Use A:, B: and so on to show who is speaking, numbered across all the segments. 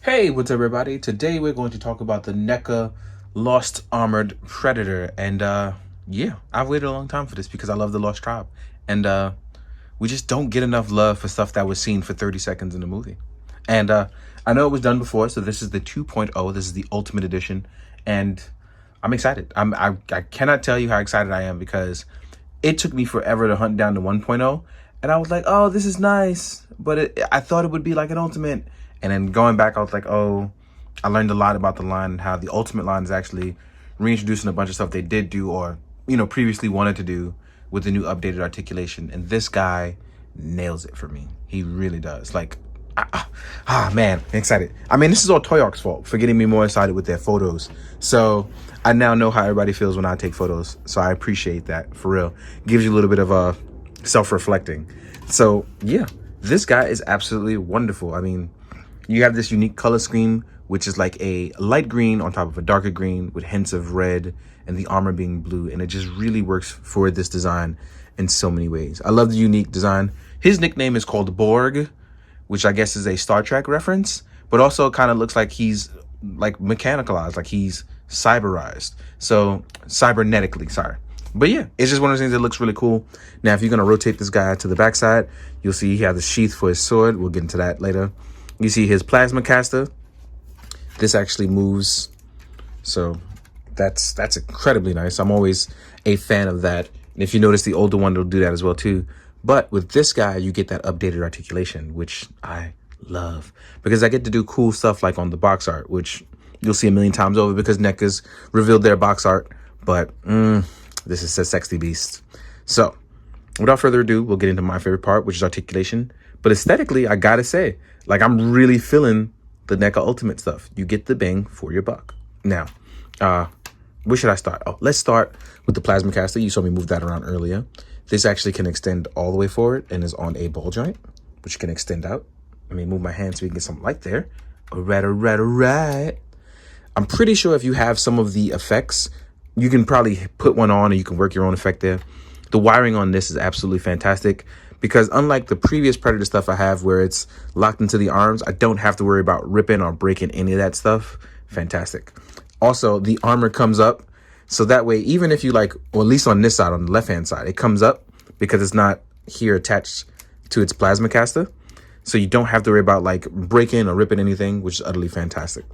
A: Hey, what's up, everybody? Today we're going to talk about the NECA Lost Armored Predator. And yeah, I've waited a long time for this because I love the Lost Tribe. And we just don't get enough love for stuff that was seen for 30 seconds in the movie. And I know it was done before, so this is the 2.0. This is the Ultimate Edition. And I'm excited. I cannot tell you how excited I am because it took me forever to hunt down the 1.0. And I was like, oh, this is nice. But I thought it would be like an Ultimate. And then going back, I was like, oh, I learned a lot about the line and how the Ultimate line is actually reintroducing a bunch of stuff they did do or, previously wanted to do with the new updated articulation. And this guy nails it for me. He really does. Like, man, I'm excited. I mean, this is all Toyark's fault for getting me more excited with their photos. So I now know how everybody feels when I take photos. So I appreciate that, for real. Gives you a little bit of self-reflecting. So yeah, this guy is absolutely wonderful. I mean, you have this unique color scheme, which is like a light green on top of a darker green with hints of red and the armor being blue. And it just really works for this design in so many ways. I love the unique design. His nickname is called Borg, which I guess is a Star Trek reference, but also kind of looks like he's like mechanicalized, like he's cyberized. So cybernetically, sorry. But yeah, it's just one of those things that looks really cool. Now, if you're going to rotate this guy to the backside, you'll see he has the sheath for his sword. We'll get into that later. You see his plasma caster. This actually moves. So that's incredibly nice. I'm always a fan of that. And if you notice, the older one will do that as well too. But with this guy, you get that updated articulation, which I love. Because I get to do cool stuff like on the box art, which you'll see a million times over because NECA's revealed their box art. But this is a sexy beast. So without further ado, we'll get into my favorite part, which is articulation. But aesthetically, I gotta say, like, I'm really feeling the NECA Ultimate stuff. You get the bang for your buck. Now, where should I start? Oh, let's start with the plasma caster. You saw me move that around earlier. This actually can extend all the way forward and is on a ball joint, which can extend out. Let me move my hand so we can get some light there. All right. I'm pretty sure if you have some of the effects, you can probably put one on and you can work your own effect there. The wiring on this is absolutely fantastic because unlike the previous Predator stuff I have where it's locked into the arms, I don't have to worry about ripping or breaking any of that stuff. Fantastic. Also, the armor comes up. So that way, even if you like, or at least on this side, on the left-hand side, it comes up because it's not here attached to its plasma caster. So you don't have to worry about like breaking or ripping anything, which is utterly fantastic.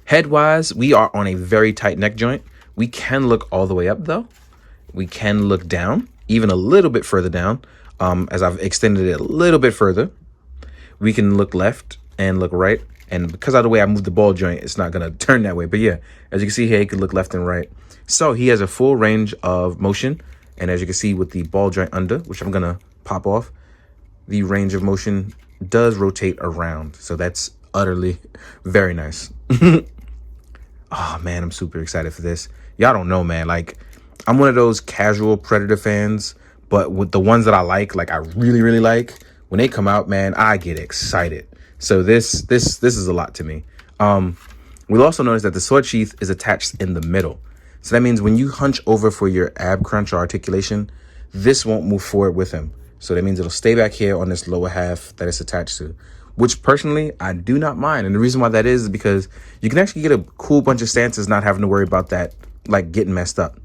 A: Head-wise, we are on a very tight neck joint. We can look all the way up though. We can look down, even a little bit further down. As I've extended it a little bit further, we can look left and look right. And because of the way I moved the ball joint, it's not going to turn that way. But yeah, as you can see here, he can look left and right. So he has a full range of motion. And as you can see with the ball joint under, which I'm going to pop off, the range of motion does rotate around. So that's utterly very nice. Oh, man, I'm super excited for this. Y'all don't know, man. Like, I'm one of those casual Predator fans. But with the ones that I like I really, really like, when they come out, man, I get excited. So this is a lot to me. We'll also notice that the sword sheath is attached in the middle. So that means when you hunch over for your ab crunch or articulation, this won't move forward with him. So that means it'll stay back here on this lower half that it's attached to, which personally, I do not mind. And the reason why that is because you can actually get a cool bunch of stances not having to worry about that, like getting messed up.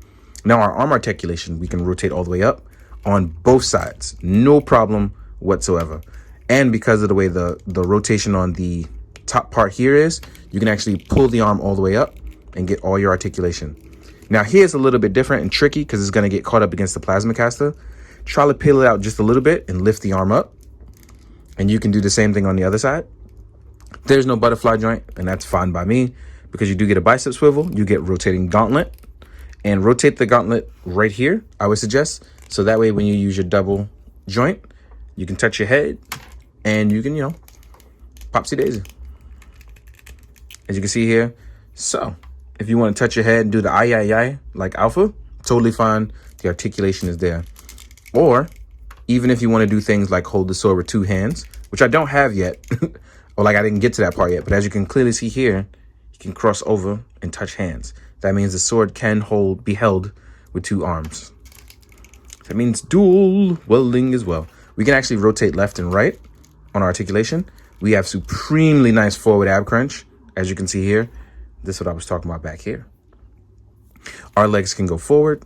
A: Now our arm articulation, we can rotate all the way up on both sides, no problem whatsoever. And because of the way the rotation on the top part here is, you can actually pull the arm all the way up and get all your articulation. Now here's a little bit different and tricky because it's going to get caught up against the plasma caster. Try to peel it out just a little bit and lift the arm up. And you can do the same thing on the other side. There's no butterfly joint, and that's fine by me because you do get a bicep swivel. You get rotating gauntlet. And rotate the gauntlet right here, I would suggest. So that way when you use your double joint, you can touch your head and you can, popsy daisy. As you can see here. So if you want to touch your head and do the ay like alpha, totally fine. The articulation is there. Or even if you want to do things like hold the sword with two hands, which I don't have yet, or like I didn't get to that part yet. But as you can clearly see here, you can cross over and touch hands. That means the sword can be held with two arms. That means dual wielding as well. We can actually rotate left and right on articulation, We have supremely nice forward ab crunch. As you can see here, this is what I was talking about back here. Our legs can go forward.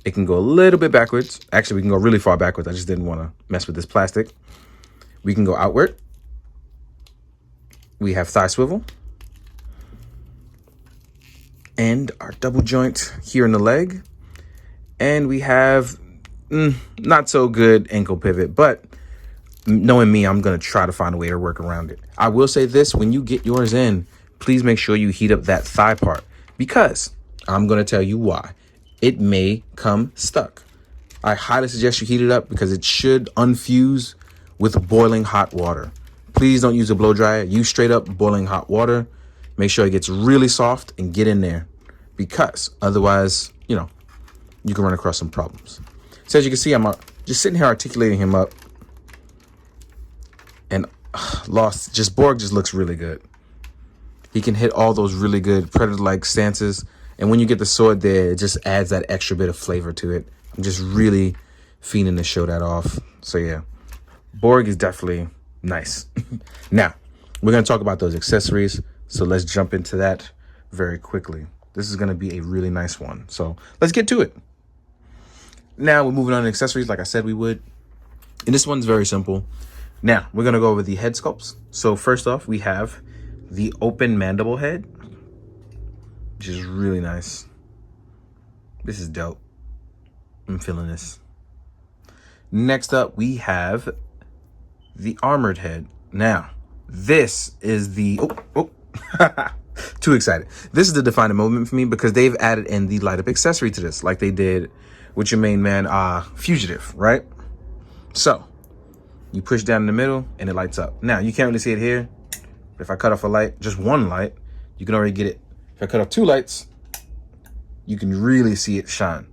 A: It can go a little bit backwards. Actually, we can go really far backwards. I just didn't want to mess with this plastic. We can go outward. We have thigh swivel. And our double joint here in the leg. And we have not so good ankle pivot, but knowing me, I'm going to try to find a way to work around it. I will say this, when you get yours in, please make sure you heat up that thigh part, because I'm going to tell you why. It may come stuck. I highly suggest you heat it up because it should unfuse with boiling hot water. Please don't use a blow dryer. Use straight up boiling hot water. Make sure it gets really soft and get in there, because otherwise, you know, you can run across some problems. So as you can see, I'm just sitting here articulating him up, and Borg just looks really good. He can hit all those really good predator-like stances. And when you get the sword there, it just adds that extra bit of flavor to it. I'm just really fiending to show that off. So yeah, Borg is definitely nice. Now, we're going to talk about those accessories. So let's jump into that very quickly. This is going to be a really nice one. So let's get to it. Now we're moving on to accessories like I said we would. And this one's very simple. Now we're going to go over the head sculpts. So first off, we have the open mandible head, which is really nice. This is dope. I'm feeling this. Next up, we have the armored head. Now, this is the... Too excited. This is the defining moment for me because they've added in the light up accessory to this, like they did with your main man, Fugitive, right? So, you push down in the middle and it lights up. Now, you can't really see it here. But if I cut off a light, just one light, you can already get it. If I cut off two lights, you can really see it shine.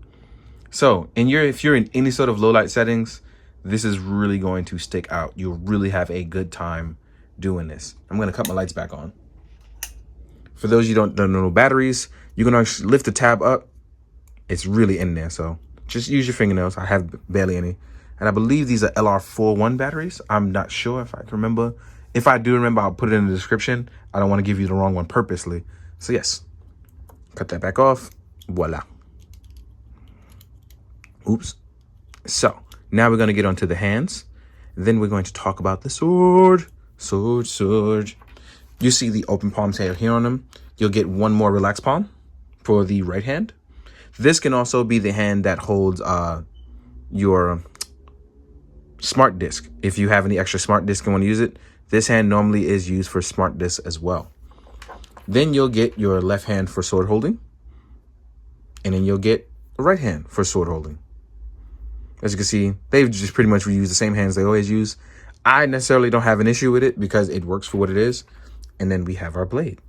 A: So if you're in any sort of low light settings, this is really going to stick out. You'll really have a good time doing this. I'm going to cut my lights back on. For those you don't know batteries, you can actually lift the tab up. It's really in there. So just use your fingernails. I have barely any. And I believe these are LR41 batteries. I'm not sure if I can remember. If I do remember, I'll put it in the description. I don't want to give you the wrong one purposely. So yes, cut that back off. Voila. Oops. So now we're going to get onto the hands. Then we're going to talk about the sword. Sword. You see the open palms here on them. You'll get one more relaxed palm for the right hand. This can also be the hand that holds your smart disc. If you have any extra smart disc and want to use it, this hand normally is used for smart disc as well. Then you'll get your left hand for sword holding. And then you'll get the right hand for sword holding. As you can see, they've just pretty much reused the same hands they always use. I necessarily don't have an issue with it because it works for what it is. And then we have our blade.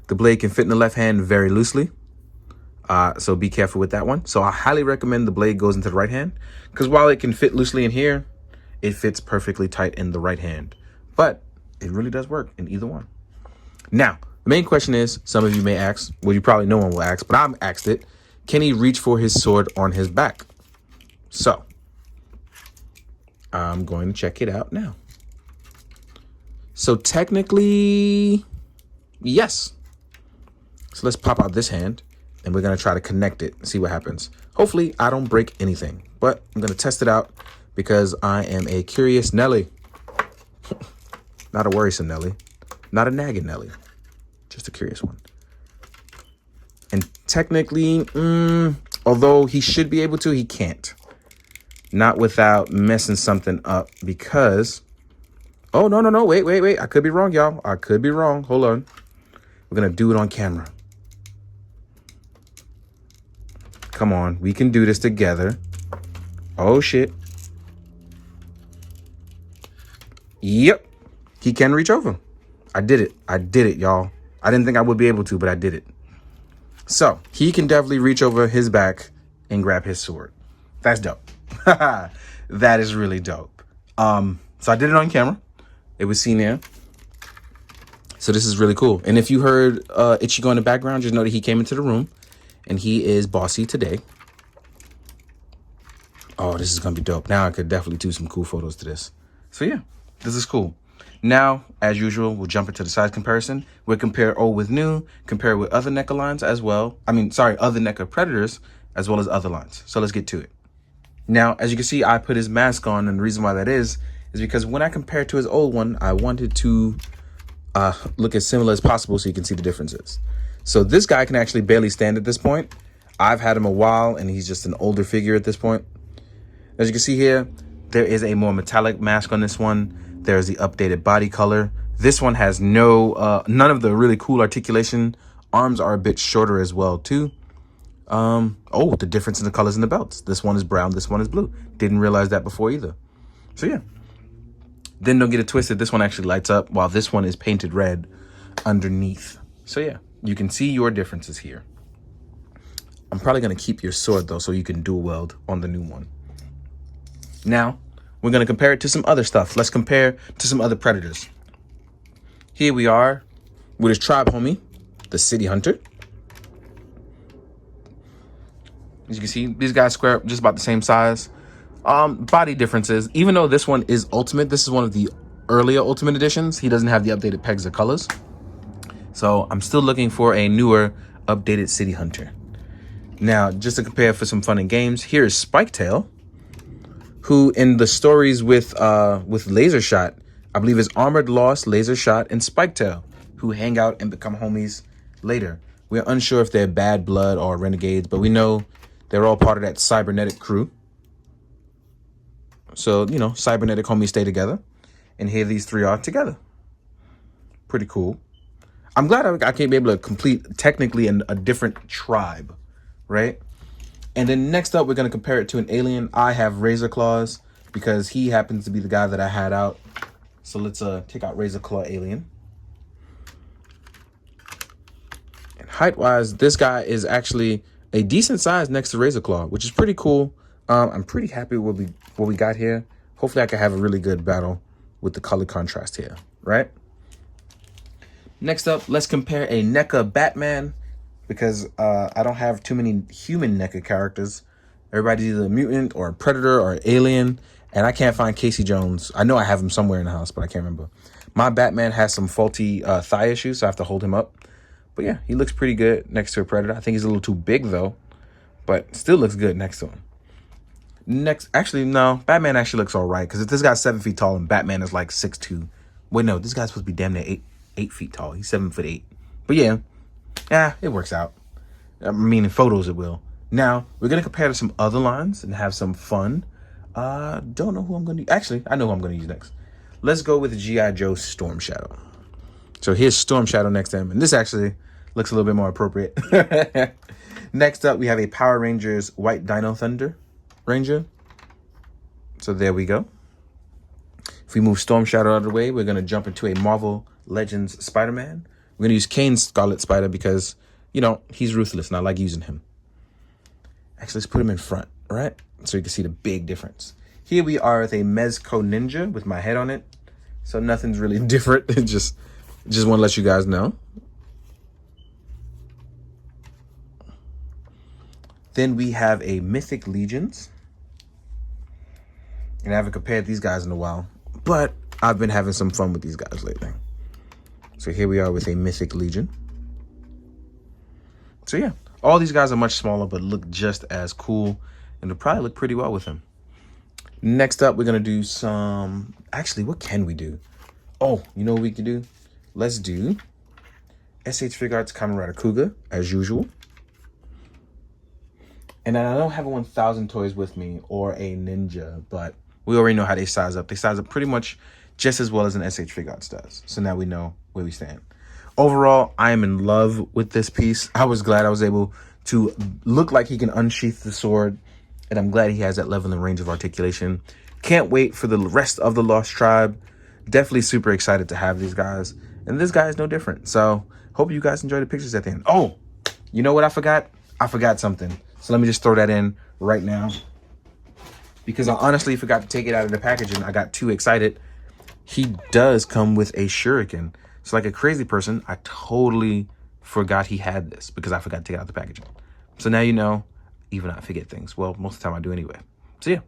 A: The blade can fit in the left hand very loosely. So be careful with that one. So I highly recommend the blade goes into the right hand, because while it can fit loosely in here, it fits perfectly tight in the right hand. But it really does work in either one. Now, the main question is, some of you may ask, well, you probably no one will ask, but I'm asked it. Can he reach for his sword on his back? So I'm going to check it out now. So technically, yes. So let's pop out this hand and we're going to try to connect it and see what happens. Hopefully I don't break anything, but I'm going to test it out because I am a curious Nelly. Not a worrisome Nelly, not a nagging Nelly, just a curious one. And technically, although he should be able to, he can't. Not without messing something up because... Oh, no. Wait. I could be wrong, y'all. I could be wrong. Hold on. We're going to do it on camera. Come on. We can do this together. Oh, shit. Yep. He can reach over. I did it, y'all. I didn't think I would be able to, but I did it. So he can definitely reach over his back and grab his sword. That's dope. That is really dope. So I did it on camera. It was seen there. So this is really cool. And if you heard Ichigo in the background, just know that he came into the room and he is bossy today. Oh, this is going to be dope. Now I could definitely do some cool photos to this. So yeah, this is cool. Now, as usual, we'll jump into the size comparison. We'll compare old with new, compare with other NECA lines as well. Other NECA Predators as well as other lines. So let's get to it. Now, as you can see, I put his mask on, and the reason why that is because when I compare to his old one, I wanted to look as similar as possible so you can see the differences. So this guy can actually barely stand at this point. I've had him a while, and he's just an older figure at this point. As you can see here, there is a more metallic mask on this one. There's the updated body color. This one has none of the really cool articulation. Arms are a bit shorter as well too. The difference in the colors in the belts. This one is brown, this one is blue. Didn't realize that before either. So yeah. Then don't get it twisted. This one actually lights up while this one is painted red underneath. So yeah, you can see your differences here. I'm probably going to keep your sword though so you can dual wield on the new one. Now, we're going to compare it to some other stuff. Let's compare to some other Predators. Here we are with his tribe homie, the City Hunter. As you can see, these guys square up just about the same size. Body differences. Even though this one is Ultimate, this is one of the earlier Ultimate editions. He doesn't have the updated pegs or colors. So I'm still looking for a newer, updated City Hunter. Now, just to compare for some fun and games, here is Spiketail, who in the stories with Laser Shot, I believe is Armored Lost, Laser Shot, and Spiketail, who hang out and become homies later. We're unsure if they're bad blood or renegades, but we know they're all part of that cybernetic crew. So, you know, cybernetic homies stay together. And here these three are together. Pretty cool. I'm glad I can't be able to complete technically a different tribe, right? And then next up, we're going to compare it to an alien. I have Razor Claws because he happens to be the guy that I had out. So let's take out Razor Claw Alien. And height-wise, this guy is actually a decent size next to Razor Claw, which is pretty cool. I'm pretty happy with what we got here. Hopefully I can have a really good battle with the color contrast here, right? Next up, let's compare a NECA Batman, because I don't have too many human NECA characters. Everybody's either a mutant or a predator or an alien, and I can't find Casey Jones. I know I have him somewhere in the house, but I can't remember. My Batman has some faulty thigh issues, so I have to hold him up. But yeah, he looks pretty good next to a predator. I think he's a little too big though, but still looks good next to him. Batman actually looks all right, because if this guy's 7 feet tall and Batman is like 6'2". Wait, no, this guy's supposed to be damn near 8 feet tall. He's 7'8". But yeah, it works out. I mean, in photos it will. Now, we're going to compare to some other lines and have some fun. Don't know who I'm going to... Actually, I know who I'm going to use next. Let's go with G.I. Joe Storm Shadow. So here's Storm Shadow next to him. And this actually looks a little bit more appropriate. Next up, we have a Power Rangers White Dino Thunder Ranger. So there we go. If we move Storm Shadow out of the way, we're going to jump into a Marvel Legends Spider-Man. We're going to use Kane's Scarlet Spider because, you know, he's ruthless and I like using him. Actually, let's put him in front, right? So you can see the big difference. Here we are with a Mezco Ninja with my head on it. So nothing's really different. just want to let you guys know. Then we have a Mythic Legions. And I haven't compared these guys in a while, but I've been having some fun with these guys lately. So here we are with a Mythic Legion. So yeah, all these guys are much smaller, but look just as cool. And they'll probably look pretty well with him. Next up, we're going to do some... Actually, what can we do? Oh, you know what we can do? Let's do SH Fig Arts Kamen Rider Kuga, as usual. And then I don't have a 1000 Toys with me or a Ninja, but we already know how they size up. They size up pretty much just as well as an SH Fig Arts does. So now we know where we stand. Overall, I am in love with this piece. I was glad I was able to look like he can unsheath the sword. And I'm glad he has that level and range of articulation. Can't wait for the rest of the Lost Tribe. Definitely super excited to have these guys. And this guy is no different. So hope you guys enjoy the pictures at the end. Oh, you know what I forgot? I forgot something. So let me just throw that in right now. Because I honestly forgot to take it out of the packaging. I got too excited. He does come with a shuriken. So like a crazy person, I totally forgot he had this because I forgot to take it out of the packaging. So now you know, even I forget things. Well, most of the time I do anyway. So yeah,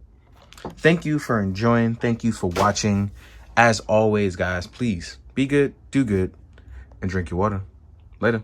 A: thank you for enjoying. Thank you for watching. As always, guys, please be good, do good, and drink your water. Later.